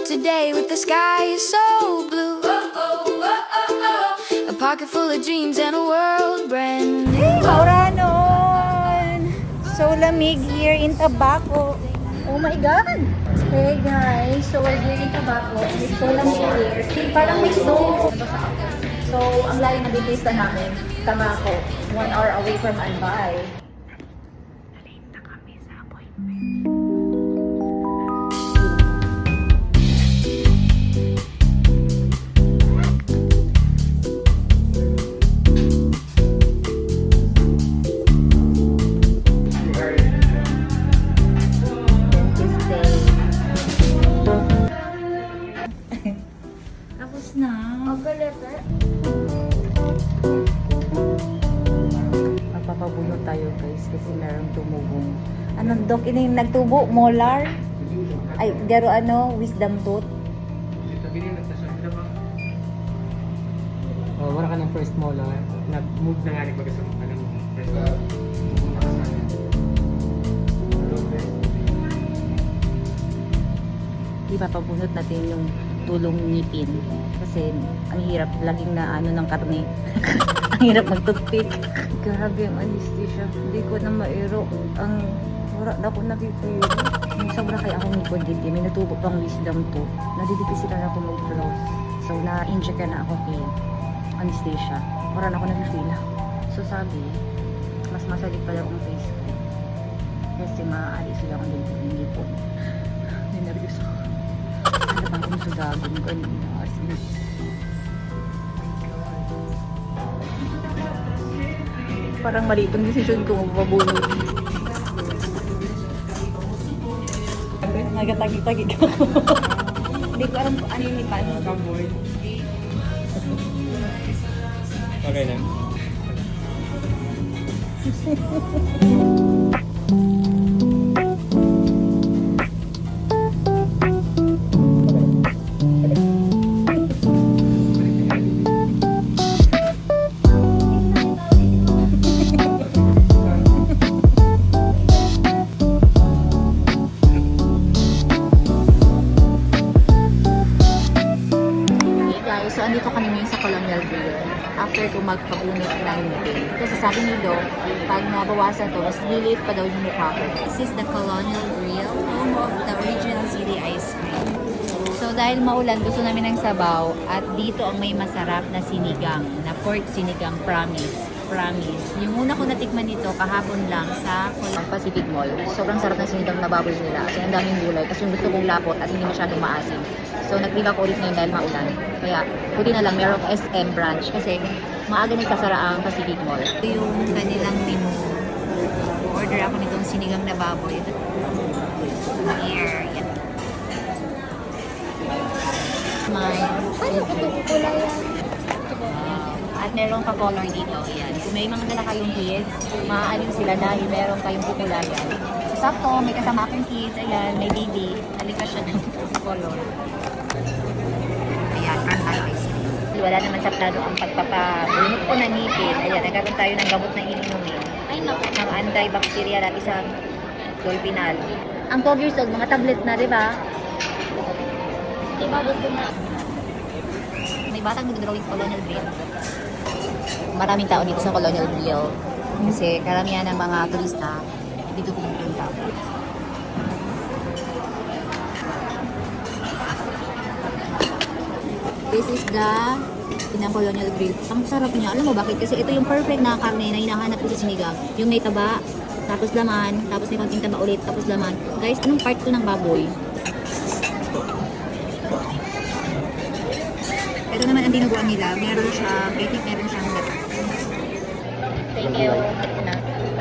today with the sky is so blue. A pocket full of dreams and a world brand new. Mauranon! So lamig here in Tabaco. Oh my God! Hey guys, so we're here in Tabaco. It's so lamig here. Parang may snow. So, ang layo na dito namin, Tabaco. 1 hour away from Albay. Tapos na. Magpapabunot tayo guys kasi merong tumubong. Anong dok ini yung nagtubo? Molar? Ay, garo wisdom tooth? Oh, wala ka ng first molar. Nag-move na nga rin baga sa first molar. Ipapabunot natin yung tulong ngipin kasi ang hirap laging na ng karne. Ang hirap mag-toothpick. Grabe ang anesthesia, hindi ko na mairo ang wala na ako nag-feel. Sobra kaya akong ngipon dito, may natubo pang wisdom to, nadidipis sila na ako mag-floss, so na-inject na ako kay anesthesia, wala na ako nag-feel. So sabi mas masagit pala ang face ko kasi maaari sila akong ngipon. Nervous ako. Ano bang kung sugagon ko kanina kasi parang mali itong decision ko magpabunod. Nagatagi-tagi ko. Hindi ko alam kung ano yung ipan. Okay na. So, andito kami ngayon sa Colonial Grill. After ko magpabunot ng ngipin. Kasi sabi ni Doc, pag nabawasan to, mas lilit pa daw yung mukha ko. This is the Colonial Grill, home of the original city ice cream. So, dahil maulan, gusto namin ng sabaw. At dito ang may masarap na sinigang, na pork sinigang, promise. Yung una ko natikman nito kahapon lang sa Pacific Mall. Sobrang sarap ng sinigang na baboy nila. Kasi ang daming gulay. Kasi yung gusto kong lapot at hindi masyadong maasim. So, nag-click ako ulit ngayon dahil maulan. Kaya, buti na lang, merong SM branch. Kasi, maaga nagkasara ang Pacific Mall. Ito yung kanilang menu. Order ako nitong sinigang na baboy. Here, yan. May... Ano ito kulay yan? At meron pa color dito. Yan. Kung may mga dala kayong kids, maaaring sila dahil meron kayong kukulayan. Sakto, may kasama akong kids. Ayan, may baby. Halika siya ng color. Ayan, ice cream. Wala naman sa plano ang pagpapabunot ko ng ngipin. Ayan, nagkaroon tayo ng gamot na ininumin. Ng antibacterial at isang Dolphinal. Ang 12 years old, mga tablet na, di ba? Diba, gusto na. May batang nag-drawing Colonial Grill. Maraming tao dito sa Colonial Grill. Kasi karamihan ng mga turista dito pumunta. This is the Colonial Grill. Ang sarap niya. Alam mo bakit? Kasi ito yung perfect na karne na hinahanap ko sa sinigang. Yung may taba, tapos laman, tapos may konting taba ulit, tapos laman. Guys, anong part to ng baboy? Ito naman ang dinuguan nila. Meron siyang, I think meron siyang gata. Thank you.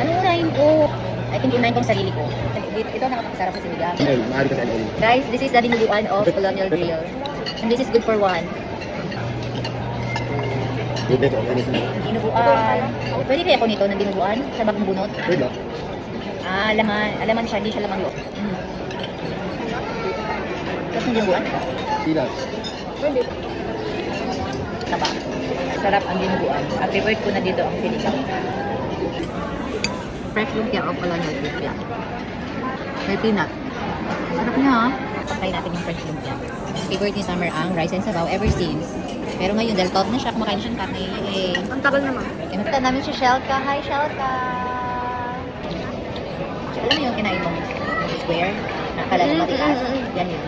Ano unahin ko? I think unahin ko ang sarili ko. Ito ang nakapagsarap sa sinigang. Guys, this is the dinuguan of Colonial Grill. And this is good for one. Dinuguan. Pwede kaya ako nito ng dinuguan? Sa bakong bunot? Alaman siya, hindi siya lamang loob. Tapos yung dinuguan? Pwede. Taba. Sarap ang dinuguan. Ang favorite ko na dito ang sinigang. Fresh lumpia o Colonial lumpia. May peanut. Sarap niya ha. Try natin yung French lumpia. Favorite ni Summer ang rice and sabaw ever since. Pero ngayon, dahil tot na siya, kumakain siya ng karne. Ang tagal naman. Kinunta namin si Shelka. Hi, Shelka! Alam mo yung kinain mong square? Nakakala mo matilas? Yan yun.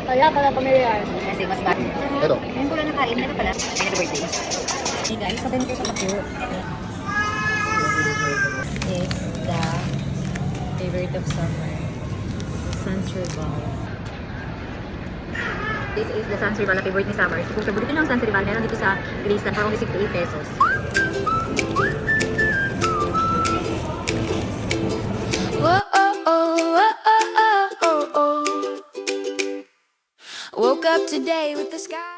Kaya pala pamilyar. Kasi mas bad. Ito. Yung pula nakain, meron pala. May birthday. Hey guys, sabay nito sa kapu. Is the favorite of summer. Sansribal. This is the Sansribal na favorite ni Summer. So kung favorite nyo ang Sansribal, meron dito sa Kilistan for only 68 pesos. Whoa, oh, oh, oh, oh, oh, oh. Woke up today with the sky.